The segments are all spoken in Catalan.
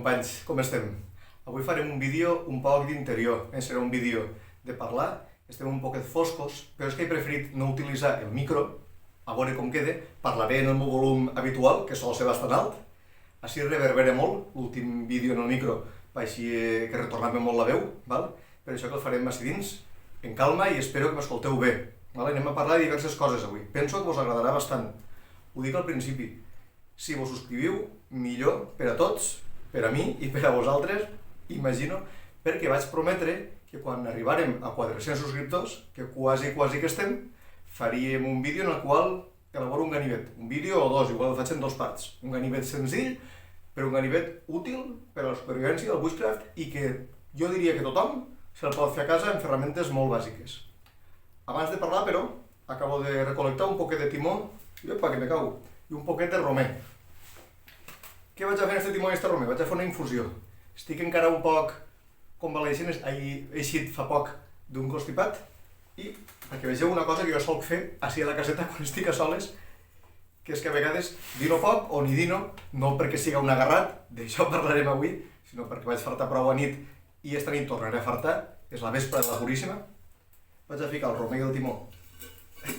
companys, com estem? Avui farem un vídeo un poc d'interior, serà un vídeo de parlar, estem un poquet foscos, però és que he preferit no utilitzar el micro, a veure com queda, parlaré en el meu volum habitual, que sol ser bastant alt, així reverbera molt l'últim vídeo en el micro, va així que retornava molt la veu, val? Per això que el farem així dins, en calma i espero que m'escolteu bé. Val? Anem a parlar de diverses coses avui, penso que vos agradarà bastant, ho dic al principi, si vos subscriviu, millor per a tots, per a mi i per a vosaltres, imagino, perquè vaig prometre que quan arribàrem a 400 subscriptors, que quasi que estem, faríem un vídeo en el qual elaboro un ganivet, un vídeo o dos, igual el faig en dos parts, un ganivet senzill, però un ganivet útil per a la supervivència del bushcraft i que jo diria que tothom se'l pot fer a casa amb ferramentes molt bàsiques. Abans de parlar, però, acabo de recol·lectar un poquet de timó, i opa, que me cago, i un poquet de romer. Què vaig a fer en aquest timó i aquest romer? Vaig a fer una infusió. Estic encara un poc convaleixent, he eixit fa poc d'un constipat i perquè vegeu una cosa que jo solc fer així a la caseta quan estic a soles, que és que a vegades dino poc o ni dino, no perquè siga un agarrat, d'això parlarem avui, sinó perquè vaig fartar prou a nit i esta nit tornaré a fartar, és la vespra de la puríssima. Vaig a ficar el romer i el timó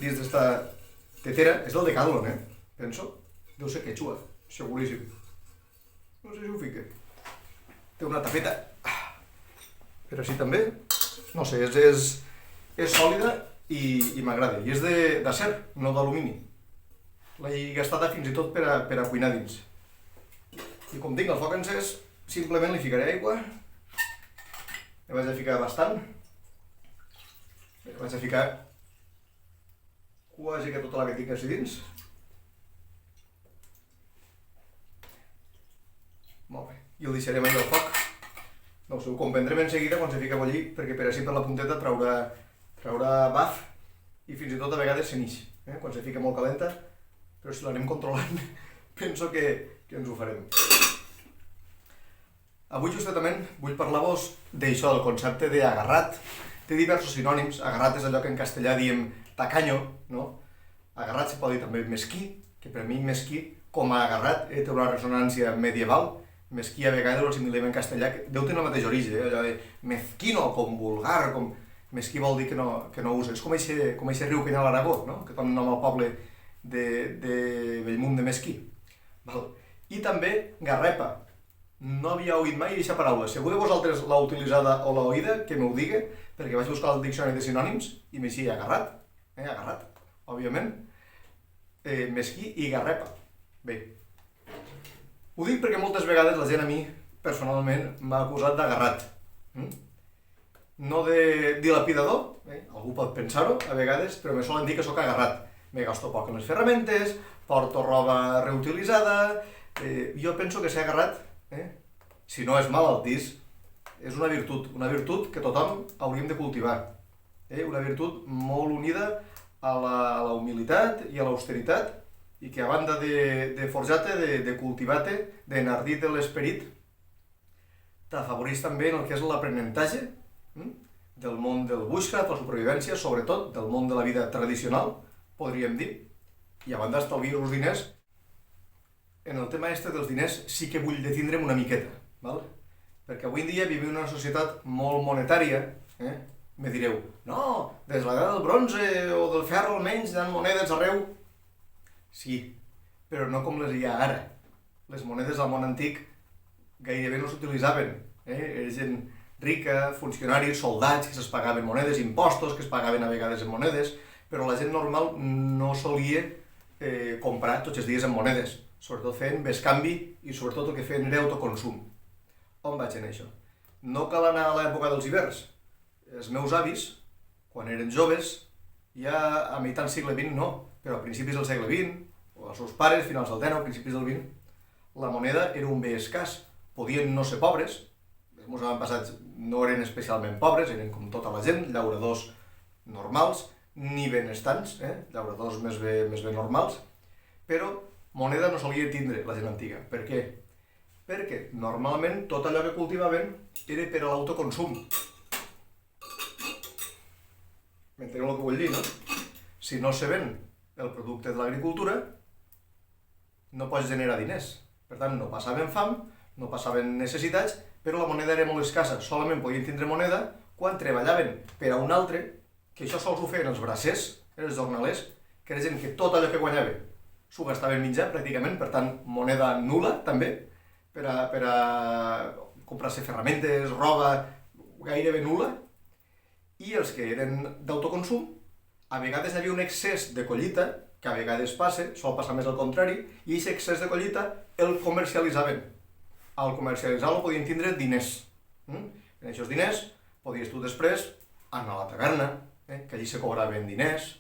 dins d'esta tetera, és el Decathlon, penso, deu ser quechua, seguríssim. No sé si ho fica. Té una tapeta, però així també, no sé, és sòlida i m'agrada. I és d'acer, no d'alumini. L'he gastada fins i tot per a cuinar dins. I com tinc el foc encès, simplement li ficaré aigua. Ne vaig a ficar bastant. Vaig a ficar quasi que tota la que tinc així dins. Molt bé. I el deixarem allà al foc. No ho sé, ho comprendrem en seguida quan se fica a bullir, perquè per així per la punteta traurà baf i fins i tot a vegades se n'ix, quan se fica molt calenta, però si l'anem controlant penso que ens ho farem. Avui justament vull parlar-vos d'això, del concepte d'agarrat. Té diversos sinònims. Agarrat és allò que en castellà diem tacaño, no? Agarrat se pot dir també mesquí, que per mi mesquí com a agarrat té una ressonància medieval. Mesquí a vegades ho assimilem en castellà, deu tenir el mateix origen, allò de mezquino, com vulgar, com... Mesquí vol dir que no usa. És com eixe riu que hi ha a l'Aragó, no? Que dona nom al poble de Bellmunt de Mesquí. I també garrepa. No havia oït mai aquesta paraula. Si algú de vosaltres l'ha utilitzada o l'ha oïda, que m'ho digui, perquè vaig buscar el diccionari de sinònims i m'eixia agarrat. Agarrat, òbviament. Mesquí i garrepa. Bé. Ho dic perquè moltes vegades la gent a mi, personalment, m'ha acusat d'agarrat. No de dilapidador, algú pot pensar-ho a vegades, però me solen dir que sóc agarrat. Me gasto poc en les ferramentes, porto roba reutilitzada... Jo penso que ser agarrat, si no és malaltís, és una virtut que tothom hauríem de cultivar. Una virtut molt unida a la humilitat i a l'austeritat, i que a banda de forjar-te, de cultivar-te, d'enardir-te l'esperit, t'afavoreix també en el que és l'aprenentatge del món del bushcraft, la supervivència, sobretot del món de la vida tradicional, podríem dir, i a banda estalviar els diners. En el tema dels diners sí que vull detindre'm una miqueta, perquè avui en dia vivim en una societat molt monetària. Me direu, no, des de l'edat del bronze o del ferro almenys hi ha monedes arreu. Sí, però no com les hi ha ara. Les monedes al món antic gairebé no s'utilitzaven. Era gent rica, funcionaris, soldats que es pagaven monedes, impostos que es pagaven a vegades en monedes, però la gent normal no solia comprar tots els dies en monedes, sobretot feien bescanvi i sobretot el que feien era autoconsum. On vaig en això? No cal anar a l'època dels hiverns. Els meus avis, quan eren joves, ja a meitat del segle XX no, però a principis del segle XX, o els seus pares, finals del XIX, principis del XX, la moneda era un bé escàs. Podien no ser pobres, els meus avantpassats no eren especialment pobres, eren com tota la gent, llauradors normals, ni benestants, llauradors més bé normals, però moneda no solia tindre la gent antiga. Per què? Perquè normalment tot allò que cultivaven era per a l'autoconsum. M'enteneu el que vull dir, no? Si no se ven el producte de l'agricultura, no pots generar diners. Per tant, no passaven fam, no passaven necessitats, però la moneda era molt escassa, solament podien tindre moneda quan treballaven per a un altre, que això sols ho feien els bracers, els jornalers, que era gent que tot allò que guanyava s'ho gastava en menjar pràcticament, per tant, moneda nul·la també, per a comprar-se ferramentes, roba, gairebé nul·la, i els que eren d'autoconsum, a vegades hi havia un excés de collita, que a vegades passa, sol passar més al contrari, i aquest excés de collita el comercialitzaven. Al comercialitzar-lo podien tindre diners. En aquests diners podies tu després anar a la taverna, que allí se cobraven diners,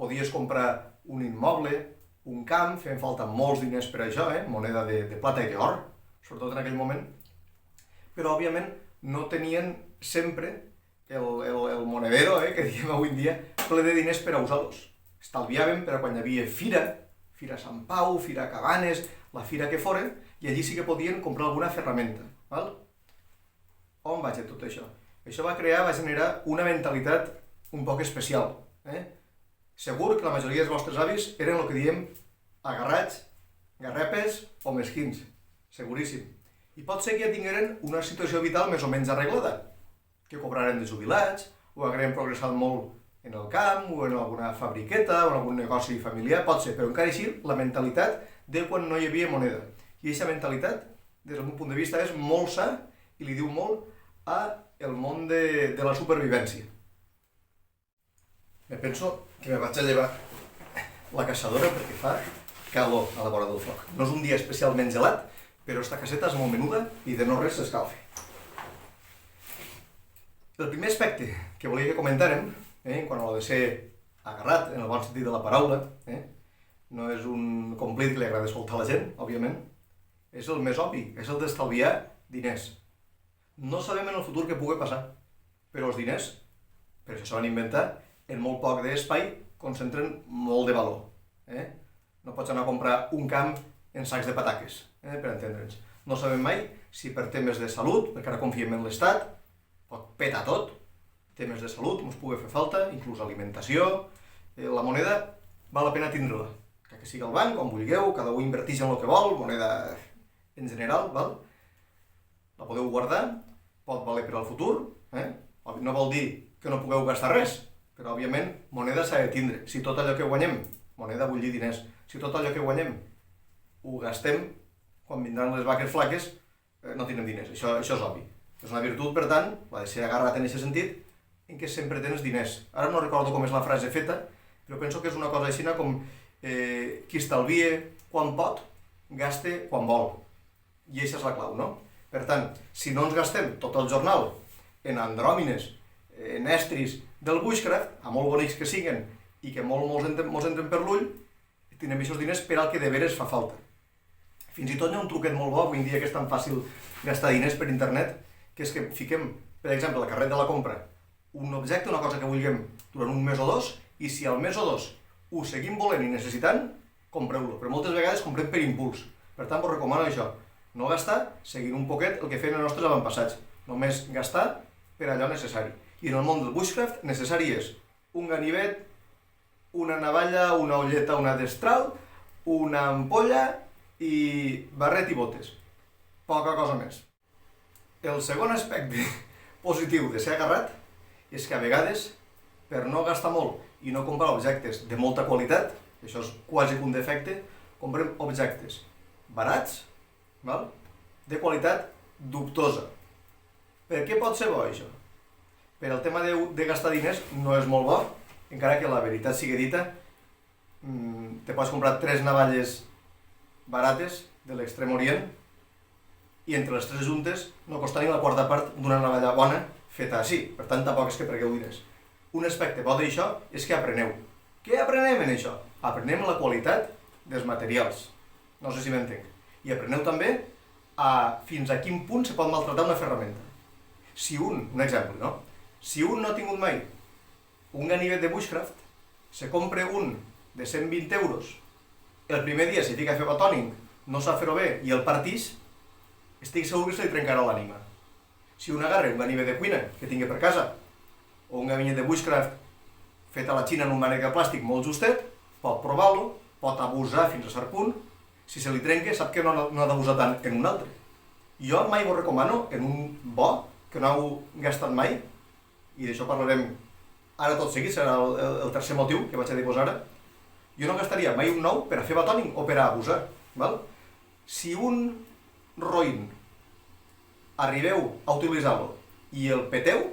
podies comprar un immoble, un camp, feien falta molts diners per a això, moneda de plata i d'or, sobretot en aquell moment, però òbviament no tenien sempre el monedero, que diem avui en dia, ple de diners per a usar-los. Estalviaven per a quan hi havia Fira Sant Pau, Fira Cabanes, la fira que foren, i allí sí que podien comprar alguna ferramenta. Val? On vaig tot això? Això va generar una mentalitat un poc especial. Segur que la majoria dels vostres avis eren el que diem agarrats, garrepes o mesquins. Seguríssim. I pot ser que ja tingueren una situació vital més o menys arreglada, que cobraren de jubilats, o hagueren progressat molt en el camp, o en alguna fabriqueta, o en algun negoci familiar, pot ser, però encara així la mentalitat de quan no hi havia moneda. I aquesta mentalitat, des del meu punt de vista, és molt sa i li diu molt al món de la supervivència. Me penso que me vaig a llevar la caçadora perquè fa calor a la vora del foc. No és un dia especialment gelat, però esta caseta és molt menuda i de no res s'escalfa. El primer aspecte que volia que comentàrem, quan ho de ser agarrat, en el bon sentit de la paraula, no és un complit que li agrada escoltar a la gent, òbviament, és el més obvi, és el d'estalviar diners. No sabem en el futur què pugui passar, però els diners, per això se van inventar, en molt poc d'espai concentren molt de valor. No pots anar a comprar un camp en sacs de pataques, per entendre'ns. No sabem mai si per temes de salut, perquè ara confiem en l'Estat, pot petar tot, temes de salut, ens pugui fer falta, inclús alimentació, la moneda val la pena tindre-la. Que sigui al banc, on vulgueu, cada un inverteix en el que vol, moneda en general, val? La podeu guardar, pot valer per al futur, no vol dir que no pugueu gastar res, però òbviament moneda s'ha de tindre. Si tot allò que guanyem, moneda vull dir diners, si tot allò que guanyem ho gastem, quan vindran les vaques flaques, no tindrem diners, això és obvi. És una virtut, per tant, va de ser agarrat en aquest sentit, en què sempre tens diners. Ara no recordo com és la frase feta, però penso que és una cosa així com qui estalvia quan pot, gaste quan vol. I aquesta és la clau, no? Per tant, si no ens gastem tot el jornal en andròmines, en estris del bushcraft, a molt bonics que siguen i que molts entren per l'ull, tindrem aquests diners per al que de veres fa falta. Fins i tot hi ha un truquet molt bo, avui en dia que és tan fàcil gastar diners per internet, que és que fiquem, per exemple, al carret de la compra, un objecte, una cosa que vulguem durant un mes o dos, i si al mes o dos ho seguim volent i necessitant, compreu-lo. Però moltes vegades comprem per impuls. Per tant, vos recomano això. No gastar, seguint un poquet el que feien els nostres avantpassats. Només gastar per allò necessari. I en el món del bushcraft, necessari és un ganivet, una navalla, una olleta, una destral, una ampolla i barret i botes. Poca cosa més. El segon aspecte positiu de ser agarrat és que a vegades, per no gastar molt i no comprar objectes de molta qualitat, això és quasi un defecte, comprem objectes barats, de qualitat dubtosa. Per què pot ser bo això? Per el tema de gastar diners no és molt bo, encara que la veritat sigui dita, te pots comprar 3 navalles barates de l'extrem orient i entre les 3 juntes no costa ni la quarta part d'una navalla bona feta així, per tant tampoc és que pergueu diners. Un aspecte bo d'això és que apreneu. Què aprenem en això? Aprenem la qualitat dels materials. No sé si m'entenc. I apreneu també fins a quin punt se pot maltratar una ferramenta. Si un exemple, no? Si un no ha tingut mai un ganivet de bushcraft, se compra un de 120 euros, el primer dia s'hi fica a fer batòning, no sap fer-ho bé i el partix, estic segur que se li trencarà l'ànima. Si un agarra un ganivet de cuina que tingui per casa, o un gabinet de bushcraft fet a la Xina en un mànec de plàstic molt justet, pot provar-lo, pot abusar fins a cert punt, si se li trenca sap que no ha d'abusar tant en un altre. Jo mai ho recomano en un bo que no heu gastat mai, i d'això parlarem ara tot seguit, serà el tercer motiu que vaig a dir ara. Jo no gastaria mai un nou per a fer batòning o per a abusar. Val? Si un roïn arribeu a utilitzar-lo i el peteu,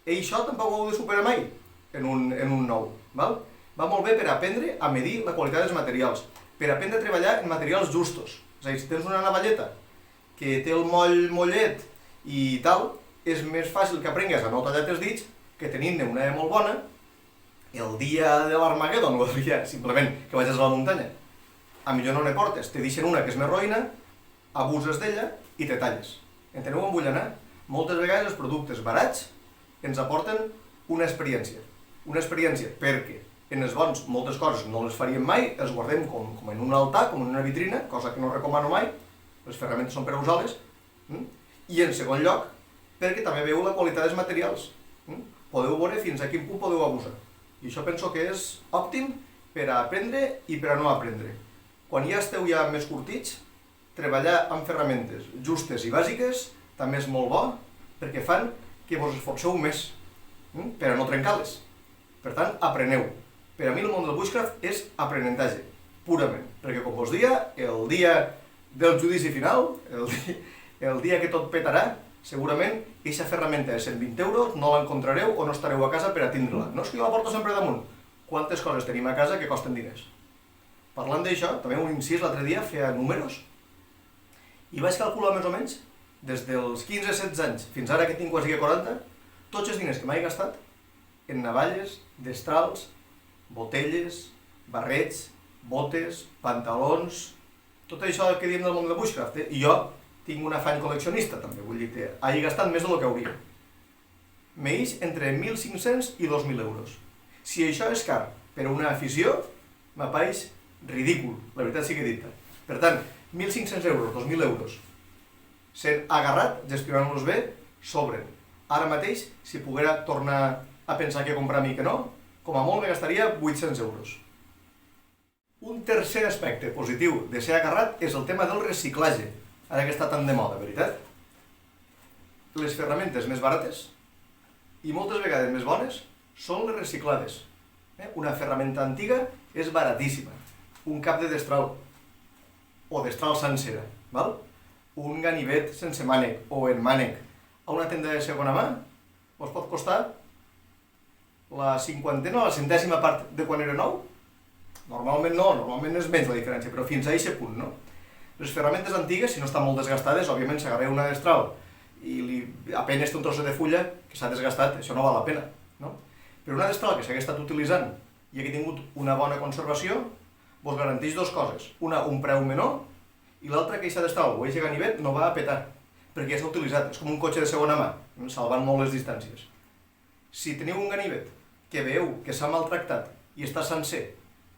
això tampoc ho heu de superar mai en un nou. Val? Va molt bé per aprendre a medir la qualitat dels materials, per aprendre a treballar en materials justos. És a dir, si tens una navalleta que té el moll mollet i tal, és més fàcil que aprengues a no tallar els dits que tenint-ne una molt bona el dia de l'Armagedon o el dia simplement que vagis a la muntanya. A millor no ne portes, te deixen una que és més roïna, abuses d'ella i te talles. Enteneu on vull anar? Moltes vegades els productes barats ens aporten una experiència. Una experiència perquè en els bons moltes coses no les faríem mai, els guardem com en un altar, com en una vitrina, cosa que no recomano mai, les ferramentes són per a usar-les, i en segon lloc, perquè també veieu la qualitat dels materials. Podeu veure fins a quin punt podeu abusar. I això penso que és òptim per a aprendre i per a no aprendre. Quan ja esteu més curtits, treballar amb ferramentes justes i bàsiques també és molt bo perquè fan que vos esforceu més per a no trencar-les. Per tant, apreneu. Per a mi el món del bushcraft és aprenentatge, purament. Perquè, com vos dia, el dia del judici final, el dia que tot petarà, segurament aquesta ferramenta de 120 euros no l'encontrareu o no estareu a casa per a tindre-la. No és que jo la porto sempre damunt. Quantes coses tenim a casa que costen diners? Parlant d'això, també un incís, l'altre dia feia números i vaig calcular més o menys, des dels 15-16 anys fins ara que tinc quasi 40, tots els diners que m'he gastat en navalles, destrals, botelles, barrets, botes, pantalons, tot això que diem del món del bushcraft, I jo tinc un afany col·leccionista també, vull dir que he gastat més del que hauria. M'eix entre 1.500 i 2.000 euros. Si això és car per a una afició, m'apareix ridícul, la veritat sigui dita. Per tant, 1.500 euros, 2.000 euros, sent agarrat, gestionant-los bé, sobren. Ara mateix, si poguera tornar a pensar què comprar a mi que no, com a molt me gastaria 800 euros. Un tercer aspecte positiu de ser agarrat és el tema del reciclatge, ara que està tan de moda, veritat? Les ferramentes més barates i moltes vegades més bones són les reciclades. Una ferramenta antiga és baratíssima. Un cap de destral o destral sencera, val? Un ganivet sense mànec o en mànec a una tenda de segona mà us pot costar la 50ena o la 100ª part de quan era nou? Normalment no, normalment és menys la diferència, però fins a aquest punt, no? Les ferramentes antigues, si no estan molt desgastades, òbviament s'agarreu una destral i apenas té un tros de fulla que s'ha desgastat, això no val la pena, no? Però una destral que s'hagués estat utilitzant i que ha tingut una bona conservació, vos garanteix dues coses. Una, un preu menor, i l'altra, que aquesta destral o aquest ganivet no va a petar, perquè ja s'ha utilitzat, és com un cotxe de segona mà, salvant molt les distàncies. Si teniu un ganivet que veieu que s'ha maltractat i està sencer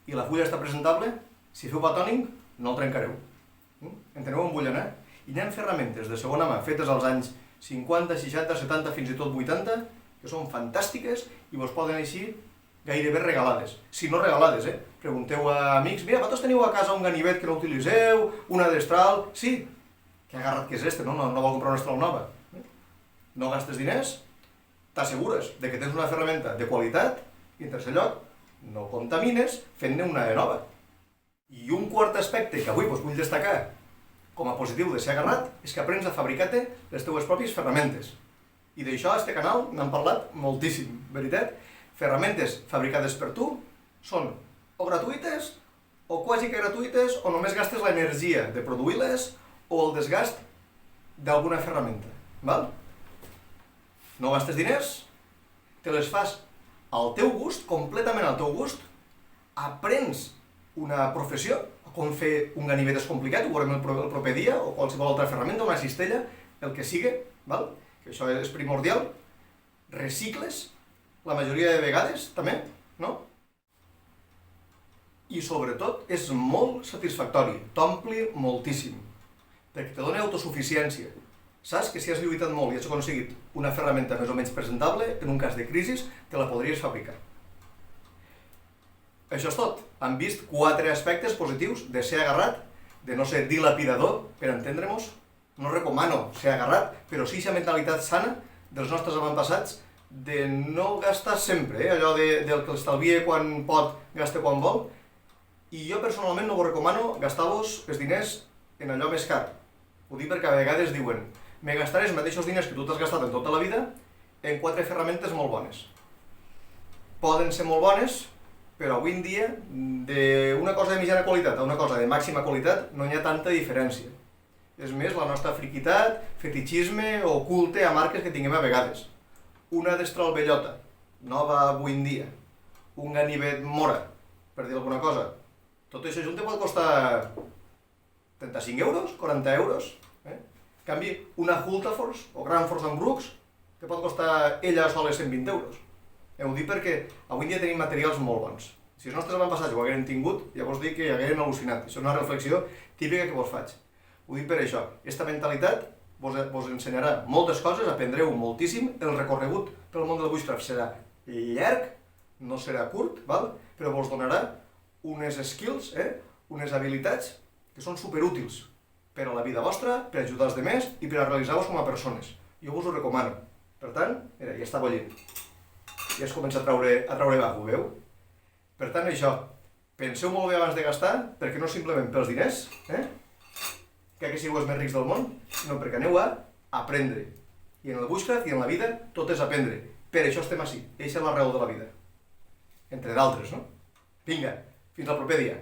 i la fulla està presentable, si feu batòning no el trencareu. Enteneu on vull anar? I hi ha ferramentes de segona mà fetes als anys 50, 60, 70, fins i tot 80, que són fantàstiques i vos poden així gairebé regalades. Si no regalades, Pregunteu a amics, mira, vosaltres teniu a casa un ganivet que no utilitzeu, una destral... Sí, que agarrat que és este, no vol comprar una destral nova. No gastes diners, t'assegures de que tens una ferramenta de qualitat i, en tercer lloc, no contamines fent-ne una de nova. I un quart aspecte que avui vos vull destacar com a positiu de ser agarrat és que aprens a fabricar-te les teues pròpies ferramentes. I d'això a este canal n'han parlat moltíssim, veritat? Ferramentes fabricades per tu són o gratuïtes o quasi que gratuïtes o només gastes l'energia de produir-les o el desgast d'alguna ferramenta. Val? No gastes diners, te les fas al teu gust, completament al teu gust, aprens una professió, com fer un ganivet és complicat, ho veurem el proper dia, o qualsevol altra ferramenta, una cistella, el que sigui, val? Que això és primordial. Recicles, la majoria de vegades, també, no? I sobretot és molt satisfactori, t'ompli moltíssim, perquè te dona autosuficiència. Saps que si has lluitat molt i has aconseguit una ferramenta més o menys presentable, en un cas de crisi, te la podries fabricar. Això és tot. Han vist 4 aspectes positius de ser agarrat, de no ser dilapidador, per entendre-nos, no recomano ser agarrat, però sí aquesta mentalitat sana dels nostres avantpassats de no gastar sempre, allò del que l'estalvia quan pot, gasta quan vol, i jo personalment no vos recomano gastar-vos els diners en allò més car. Ho dic perquè a vegades diuen me gastaré els mateixos diners que tu t'has gastat en tota la vida en 4 ferramentes molt bones. Poden ser molt bones, però avui en dia d'una cosa de mitjana qualitat a una cosa de màxima qualitat no hi ha tanta diferència. És més la nostra friquitat, fetichisme o culte a marques que tinguem a vegades. Una Destral Bellota, nova avui en dia. Un ganivet Mora, per dir alguna cosa. Tot això junt pot costar 35 euros, 40 euros. En canvi, una Hultafors o Granfors amb Brooks te pot costar ella sola 120 euros. Ho dic perquè avui en dia tenim materials molt bons. Si els nostres avantpassats ho hagueren tingut, llavors dic que hagueren al·lucinat. Això és una reflexió típica que vos faig. Ho dic per això. Aquesta mentalitat vos ensenyarà moltes coses, aprendreu moltíssim. El recorregut pel món del bushcraft serà llarg, no serà curt, val? Però vos donarà unes skills, unes habilitats que són superútils per a la vida vostra, per ajudar els demés i per a realitzar-vos com a persones. Jo vos ho recomano. Per tant, mira, ja està bullint. Ja es comença a traure baf, ho veu? Per tant, això, penseu molt bé abans de gastar, perquè no simplement pels diners, que sigueu els més rics del món, sinó perquè aneu a aprendre. I en el bushcraft i en la vida tot és aprendre. Per això estem ací. Eixa és la raó de la vida. Entre d'altres, no? Vinga, fins al proper dia.